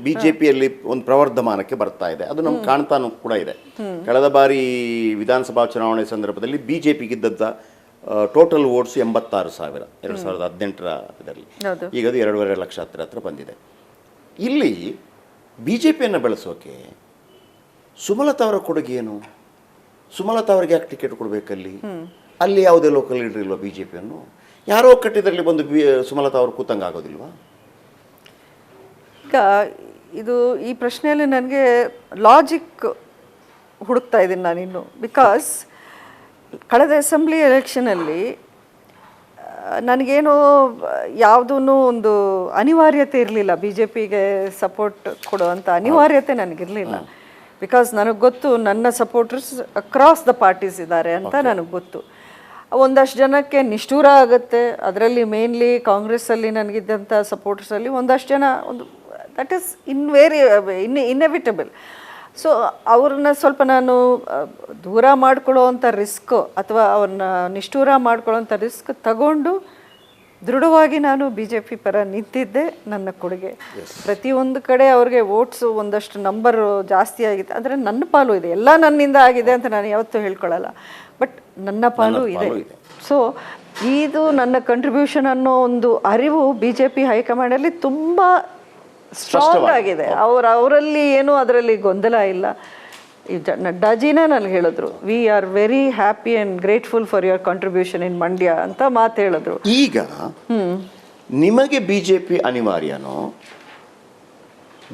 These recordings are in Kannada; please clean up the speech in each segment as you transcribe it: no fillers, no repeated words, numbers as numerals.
ಬಿಜೆಪಿಯಲ್ಲಿ ಒಂದು ಪ್ರವರ್ಧಮಾನಕ್ಕೆ ಬರ್ತಾ ಇದೆ. ಅದು ನಮ್ಗೆ ಕಾಣ್ತಾನೂ ಕೂಡ ಇದೆ. ಕಳೆದ ಬಾರಿ ವಿಧಾನಸಭಾ ಚುನಾವಣೆ ಸಂದರ್ಭದಲ್ಲಿ ಬಿಜೆಪಿಗಿದ್ದಂಥ ಟೋಟಲ್ ವೋಟ್ಸ್ 86,000 2018 ಈಗ ಅದು 2.5 ಲಕ್ಷ ಹತ್ರ ಬಂದಿದೆ. ಇಲ್ಲಿ ಬಿ ಜೆ ಪಿಯನ್ನು ಬೆಳೆಸೋಕೆ ಸುಮಲತಾ ಅವರ ಕೊಡುಗೆ ಏನು? ಸುಮಲತಾ ಅವರಿಗೆ ಯಾಕೆ ಟಿಕೆಟ್ ಕೊಡಬೇಕಲ್ಲಿ? ಅಲ್ಲಿ ಯಾವುದೇ ಲೋಕಲ್ ಲೀಡರ್ ಇಲ್ವಾ ಬಿ ಜೆ ಪಿಯನ್ನು? ಯಾರೋ ಕಟ್ಟಿದ್ರಲ್ಲಿ ಬಂದು ಸುಮಲತಾ ಅವರು ಕೂತಂಗೆ ಆಗೋದಿಲ್ವಾ? ಈಗ ಇದು ಈ ಪ್ರಶ್ನೆಯಲ್ಲಿ ನನಗೆ ಲಾಜಿಕ್ ಹುಡುಕ್ತಾ ಇದ್ದೀನಿ ನಾನಿನ್ನು. ಬಿಕಾಸ್ ಕಳೆದ ಅಸೆಂಬ್ಲಿ ಎಲೆಕ್ಷನಲ್ಲಿ ನನಗೇನು ಯಾವುದೂ ಒಂದು ಅನಿವಾರ್ಯತೆ ಇರಲಿಲ್ಲ, ಬಿ ಜೆ ಪಿಗೆ ಸಪೋರ್ಟ್ ಕೊಡುವಂಥ ಅನಿವಾರ್ಯತೆ ನನಗಿರಲಿಲ್ಲ. ಬಿಕಾಸ್ ನನಗೆ ಗೊತ್ತು ನನ್ನ ಸಪೋರ್ಟರ್ಸ್ ಅಕ್ರಾಸ್ ದ ಪಾರ್ಟೀಸ್ ಇದ್ದಾರೆ ಅಂತ ನನಗೆ ಗೊತ್ತು. ಒಂದಷ್ಟು ಜನಕ್ಕೆ ನಿಷ್ಠೂರ ಆಗುತ್ತೆ, ಅದರಲ್ಲಿ ಮೇನ್ಲಿ ಕಾಂಗ್ರೆಸ್ಸಲ್ಲಿ ನನಗಿದ್ದಂಥ ಸಪೋರ್ಟರ್ಸಲ್ಲಿ ಒಂದಷ್ಟು ಜನ ದಟ್ ಈಸ್ ಇನ್ನೆವಿಟಬಲ್. ಸೊ ಅವ್ರನ್ನ ಸ್ವಲ್ಪ ನಾನು ದೂರ ಮಾಡ್ಕೊಳ್ಳೋವಂಥ ರಿಸ್ಕ್ ಅಥವಾ ಅವ್ರನ್ನ ನಿಷ್ಠೂರ ಮಾಡ್ಕೊಳ್ಳೋವಂಥ ರಿಸ್ಕ್ ತಗೊಂಡು ದೃಢವಾಗಿ ನಾನು ಬಿ ಜೆ ಪಿ ಪರ ನಿಂತಿದ್ದೆ. ನನ್ನ ಕೊಡುಗೆ ಪ್ರತಿಯೊಂದು ಕಡೆ ಅವ್ರಿಗೆ ವೋಟ್ಸು ಒಂದಷ್ಟು ನಂಬರು ಜಾಸ್ತಿ ಆಗಿದೆ, ಅಂದರೆ ನನ್ನ ಪಾಲು ಇದೆ. ಎಲ್ಲ ನನ್ನಿಂದ ಆಗಿದೆ ಅಂತ ನಾನು ಯಾವತ್ತೂ ಹೇಳ್ಕೊಳ್ಳಲ್ಲ, ಬಟ್ ನನ್ನ ಪಾಲು ಇದೆ. ಸೊ ಇದು ನನ್ನ ಕಂಟ್ರಿಬ್ಯೂಷನ್ ಅನ್ನೋ ಒಂದು ಅರಿವು ಬಿ ಜೆ ಪಿ ಹೈಕಮಾಂಡಲ್ಲಿ ತುಂಬ ಸ್ಟ್ರಾಂಗ್ ಆಗಿದೆ. ಅವರಲ್ಲಿ ಏನೂ ಅದರಲ್ಲಿ ಗೊಂದಲ ಇಲ್ಲ. ಈ ನಡ್ಡಾಜಿನ ನನಗೆ ಹೇಳಿದ್ರು, we are very happy and grateful for your contribution in Mandya ಅಂತ ಮಾತು ಹೇಳಿದ್ರು. ಈಗ ನಿಮಗೆ ಬಿ ಜೆ ಪಿ ಅನಿವಾರ್ಯನೋ?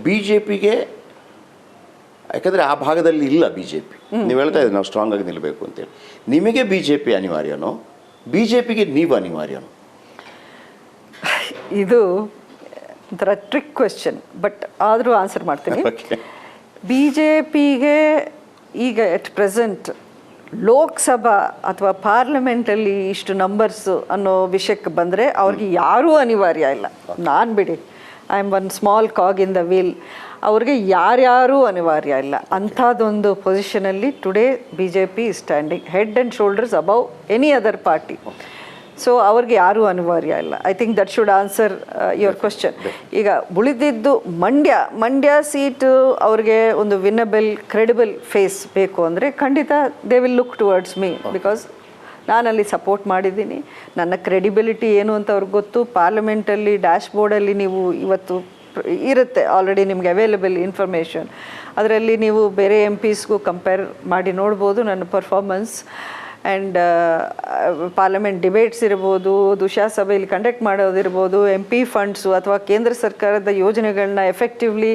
ಬಿ ಜೆ ಪಿಗೆ, ಯಾಕಂದರೆ ಆ ಭಾಗದಲ್ಲಿ ಇಲ್ಲ ಬಿ ಜೆ ಪಿ, ನೀವು ಹೇಳ್ತಾ ಇದ್ದೀರಿ ನಾವು ಸ್ಟ್ರಾಂಗ್ ಆಗಿ ನಿಲ್ಲಬೇಕು ಅಂತೇಳಿ. ನಿಮಗೆ ಬಿ ಜೆ ಪಿ ಅನಿವಾರ್ಯನೋ, ಬಿ ಜೆ ಪಿಗೆ ನೀವು ಅನಿವಾರ್ಯನೋ? ಇದು ಒಂಥರ ಟ್ರಿಕ್ ಕ್ವೆಶ್ಚನ್, ಬಟ್ ಆದರೂ ಆನ್ಸರ್ ಮಾಡ್ತೀನಿ. ಬಿ ಜೆ ಪಿಗೆ ಈಗ ಎಟ್ ಪ್ರೆಸೆಂಟ್ ಲೋಕಸಭಾ ಅಥವಾ ಪಾರ್ಲಿಮೆಂಟಲ್ಲಿ ಇಷ್ಟು ನಂಬರ್ಸು ಅನ್ನೋ ವಿಷಯಕ್ಕೆ ಬಂದರೆ ಅವ್ರಿಗೆ ಯಾರೂ ಅನಿವಾರ್ಯ ಇಲ್ಲ. ನಾನು ಬಿಡಿ, I am one small cog in the wheel. ಅವ್ರಿಗೆ ಯಾರ್ಯಾರೂ ಅನಿವಾರ್ಯ ಇಲ್ಲ. ಅಂಥದ್ದೊಂದು ಪೊಸಿಷನಲ್ಲಿ today B J P standing head and shoulders above any other party. So ಅವ್ರಿಗೆ ಯಾರೂ ಅನಿವಾರ್ಯ ಇಲ್ಲ. I think that should answer your question. ಈಗ ಉಳಿದಿದ್ದು ಮಂಡ್ಯ ಸೀಟು ಅವ್ರಿಗೆ ಒಂದು ವಿನ್ನಬಲ್ ಕ್ರೆಡಿಬಲ್ ಫೇಸ್ ಬೇಕು ಅಂದರೆ ಖಂಡಿತ they will look towards me, because ನಾನಲ್ಲಿ ಸಪೋರ್ಟ್ ಮಾಡಿದ್ದೀನಿ. ನನ್ನ ಕ್ರೆಡಿಬಿಲಿಟಿ ಏನು ಅಂತ ಅವ್ರಿಗೆ ಗೊತ್ತು. ಪಾರ್ಲಿಮೆಂಟಲ್ಲಿ ಡ್ಯಾಶ್ ಬೋರ್ಡಲ್ಲಿ ನೀವು ಇವತ್ತು ಇರುತ್ತೆ ಆಲ್ರೆಡಿ ನಿಮಗೆ ಅವೈಲೇಬಲ್ ಇನ್ಫಾರ್ಮೇಷನ್. ಅದರಲ್ಲಿ ನೀವು ಬೇರೆ ಎಂ ಪಿಸ್ಗೂ ಕಂಪೇರ್ ಮಾಡಿ ನೋಡ್ಬೋದು ನನ್ನ ಪರ್ಫಾರ್ಮೆನ್ಸ್. ಆ್ಯಂಡ್ ಪಾರ್ಲಿಮೆಂಟ್ ಡಿಬೇಟ್ಸ್ ಇರ್ಬೋದು, ದುಶಾಸಭೆಯಲ್ಲಿ ಕಂಡಕ್ಟ್ ಮಾಡೋದಿರ್ಬೋದು, ಎಂ ಪಿ ಫಂಡ್ಸು ಅಥವಾ ಕೇಂದ್ರ ಸರ್ಕಾರದ ಯೋಜನೆಗಳನ್ನ ಎಫೆಕ್ಟಿವ್ಲಿ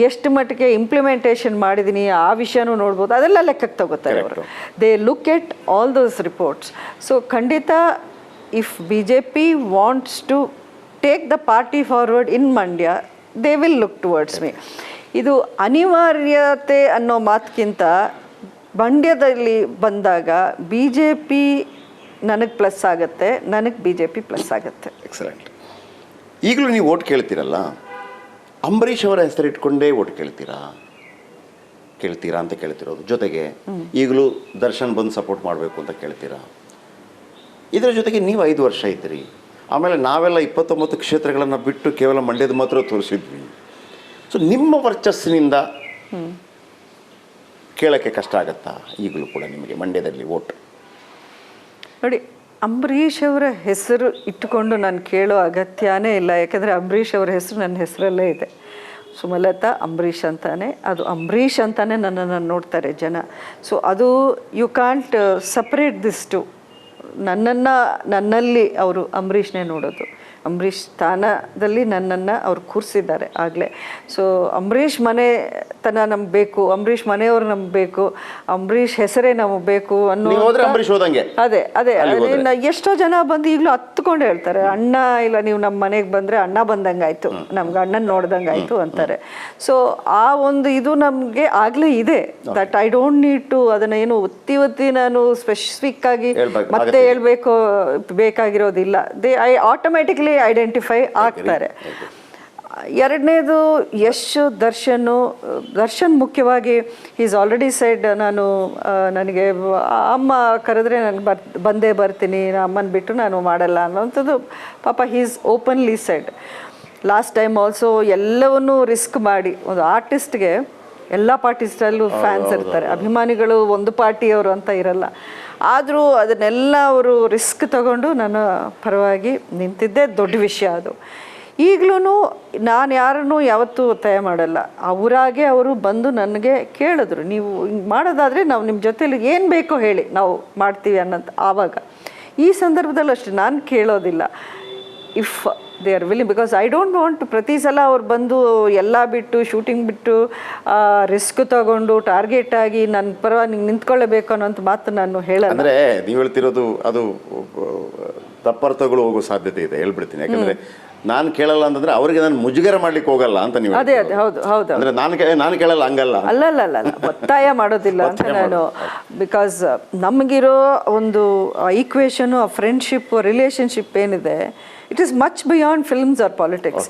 ಎಷ್ಟು ಮಟ್ಟಿಗೆ ಇಂಪ್ಲಿಮೆಂಟೇಷನ್ ಮಾಡಿದ್ದೀನಿ ಆ ವಿಷಯನೂ ನೋಡ್ಬೋದು. ಅದೆಲ್ಲ ಲೆಕ್ಕಕ್ಕೆ ತಗೋತಾರೆ ಅವರು. They look at all those reports. So ಖಂಡಿತ if B J P wants to take the party forward in Mandya, they will look towards me. ಇದು ಅನಿವಾರ್ಯತೆ ಅನ್ನೋ ಮಾತಕ್ಕಿಂತ ಮಂಡ್ಯದಲ್ಲಿ ಬಂದಾಗ ಬಿ ಜೆ ಪಿ ನನಗೆ ಪ್ಲಸ್ ಆಗುತ್ತೆ, ನನಗೆ ಬಿ ಜೆ ಪಿ ಪ್ಲಸ್ ಆಗುತ್ತೆ. ಎಕ್ಸಲೆಂಟ್. ಈಗಲೂ ನೀವು ಓಟ್ ಕೇಳ್ತೀರಲ್ಲ, ಅಂಬರೀಷ್ ಅವರ ಹೆಸರಿಟ್ಕೊಂಡೇ ಓಟ್ ಕೇಳ್ತೀರಾ ಅಂತ ಕೇಳ್ತಿರೋದು. ಜೊತೆಗೆ ಈಗಲೂ ದರ್ಶನ್ ಬಂದು ಸಪೋರ್ಟ್ ಮಾಡಬೇಕು ಅಂತ ಕೇಳ್ತೀರಾ. ಇದರ ಜೊತೆಗೆ ನೀವು 5 ವರ್ಷ ಇದ್ದೀರಿ. ಆಮೇಲೆ ನಾವೆಲ್ಲ 29 ಕ್ಷೇತ್ರಗಳನ್ನು ಬಿಟ್ಟು ಕೇವಲ ಮಂಡ್ಯದ ಮಾತ್ರ ತೋರಿಸಿದ್ವಿ. ಸೊ ನಿಮ್ಮ ವರ್ಚಸ್ಸಿನಿಂದ ಕೇಳೋಕ್ಕೆ ಕಷ್ಟ ಆಗತ್ತಾ ಈಗಲೂ ಕೂಡ ನಿಮಗೆ ಮಂಡ್ಯದಲ್ಲಿ ಓಟ್? ನೋಡಿ, ಅಂಬರೀಷ್ ಅವರ ಹೆಸರು ಇಟ್ಟುಕೊಂಡು ನಾನು ಕೇಳೋ ಅಗತ್ಯನೇ ಇಲ್ಲ. ಯಾಕೆಂದರೆ ಅಂಬರೀಷ್ ಅವರ ಹೆಸರು ನನ್ನ ಹೆಸರಲ್ಲೇ ಇದೆ. ಸುಮಲತಾ ಅಂಬರೀಷ್ ಅಂತಾನೆ, ಅದು ಅಂಬರೀಷ್ ಅಂತಾನೆ ನನ್ನನ್ನು ನೋಡ್ತಾರೆ ಜನ. ಸೊ ಅದು you can't separate this two. ನನ್ನಲ್ಲಿ ಅವರು ಅಂಬರೀಷ್ನೇ ನೋಡೋದು. ಅಂಬರೀಷ್ ಸ್ಥಾನದಲ್ಲಿ ನನ್ನನ್ನು ಅವ್ರು ಕೂರಿಸಿದ್ದಾರೆ ಆಗಲೇ. ಸೊ ಅಂಬರೀಷ್ ಮನೆತನ ನಮ್ಗೆ ಬೇಕು, ಅಂಬರೀಷ್ ಮನೆಯವ್ರು ನಮ್ಗೆ ಬೇಕು, ಅಂಬರೀಷ್ ಹೆಸರೇ ನಮಗೆ ಬೇಕು ಅನ್ನೋ ಅದೇ ಎಷ್ಟೋ ಜನ ಬಂದು ಈಗಲೂ ಹತ್ಕೊಂಡು ಹೇಳ್ತಾರೆ, ಅಣ್ಣ ಇಲ್ಲ ನೀವು ನಮ್ಮ ಮನೆಗೆ ಬಂದರೆ ಅಣ್ಣ ಬಂದಂಗಾಯ್ತು, ನಮ್ಗೆ ಅಣ್ಣನ ನೋಡ್ದಂಗಾಯ್ತು ಅಂತಾರೆ. ಸೊ ಆ ಒಂದು ಇದು ನಮಗೆ ಆಗಲೇ ಇದೆ. That I don't need to ಅದನ್ನು ಏನು ಒತ್ತಿ ನಾನು ಸ್ಪೆಸಿಫಿಕ್ ಆಗಿ ಮತ್ತೆ ಹೇಳ್ಬೇಕು ಬೇಕಾಗಿರೋದಿಲ್ಲ. ಆಟೋಮ್ಯಾಟಿಕ್ಲಿ ಐಡೆಂಟಿಫೈ ಆಗ್ತಾರೆ. ಎರಡನೇದು ದರ್ಶನ್ ಮುಖ್ಯವಾಗಿ ಈಸ್ ಆಲ್ರೆಡಿ ಸೈಡ್, ನನಗೆ ಅಮ್ಮ ಕರೆದ್ರೆ ನಾನು ಬಂದೇ ಬರ್ತೀನಿ, ಅಮ್ಮನ ಬಿಟ್ಟು ನಾನು ಮಾಡಲ್ಲ ಅನ್ನೋಂಥದ್ದು ಪಾಪ he's openly side. Last time also ಎಲ್ಲವನ್ನೂ ರಿಸ್ಕ್ ಮಾಡಿ ಒಂದು ಆರ್ಟಿಸ್ಟ್ಗೆ ಎಲ್ಲ ಪಾರ್ಟಿಸ್ಟಲ್ಲೂ ಫ್ಯಾನ್ಸ್ ಇರ್ತಾರೆ, ಅಭಿಮಾನಿಗಳು ಒಂದು ಪಾರ್ಟಿಯವರು ಅಂತ ಇರಲ್ಲ. ಆದರೂ ಅದನ್ನೆಲ್ಲ ಅವರು ರಿಸ್ಕ್ ತಗೊಂಡು ನನ್ನ ಪರವಾಗಿ ನಿಂತಿದ್ದೇ ದೊಡ್ಡ ವಿಷಯ ಅದು. ಈಗಲೂ ನಾನು ಯಾರನ್ನೂ ಯಾವತ್ತೂ ಒತ್ತಾಯ ಮಾಡಲ್ಲ. ಅವರಾಗೆ ಅವರು ಬಂದು ನನಗೆ ಕೇಳಿದ್ರು, ನೀವು ಹಿಂಗೆ ಮಾಡೋದಾದರೆ ನಾವು ನಿಮ್ಮ ಜೊತೆಲಿ ಏನು ಬೇಕೋ ಹೇಳಿ ನಾವು ಮಾಡ್ತೀವಿ ಅನ್ನೋದು. ಆವಾಗ ಈ ಸಂದರ್ಭದಲ್ಲಿ ಅಷ್ಟೇ ನಾನು ಕೇಳೋದಿಲ್ಲ, if they are willing, because I don't want ಪ್ರತಿ ಸಲ ಅವ್ರು ಬಂದು ಎಲ್ಲ ಬಿಟ್ಟು ಶೂಟಿಂಗ್ ಬಿಟ್ಟು ರಿಸ್ಕ್ ತಗೊಂಡು ಟಾರ್ಗೆಟ್ ಆಗಿ ನನ್ನ ಪರವಾಗಿ ನಿಂಗೆ ನಿಂತ್ಕೊಳ್ಳಬೇಕು ಅನ್ನೋಂಥ ಮಾತು ನಾನು ಹೇಳಲ್ಲ. ಅಂದರೆ ನೀವು ಹೇಳ್ತಿರೋದು ಅದು ತಪ್ಪರ್ಥಗಳು ಹೋಗೋ ಸಾಧ್ಯತೆ ಇದೆ, ಹೇಳ್ಬಿಡ್ತೀನಿ. ಯಾಕಂದರೆ ನಾನು ಕೇಳಲ್ಲ ಅಂತಂದ್ರೆ ಅವ್ರಿಗೆ ನಾನು ಮುಜುಗರ ಮಾಡ್ಲಿಕ್ಕೆ ಹೋಗಲ್ಲ ಅಂತ ನೀವು. ಅದೇ ಹೌದು ಹೌದು. ಅಂದ್ರೆ ನಾನು ಕೇಳಲ್ಲ ಹಂಗಲ್ಲ. ಅಲ್ಲ ಒತ್ತಾಯ ಮಾಡೋದಿಲ್ಲ ಅಂತ ನಾನು. ಬಿಕಾಸ್ ನಮಗಿರೋ ಒಂದು ಈಕ್ವೇಷನು, ಆ ಫ್ರೆಂಡ್ಶಿಪ್ ರಿಲೇಷನ್ಶಿಪ್ ಏನಿದೆ, it is much beyond films are politics.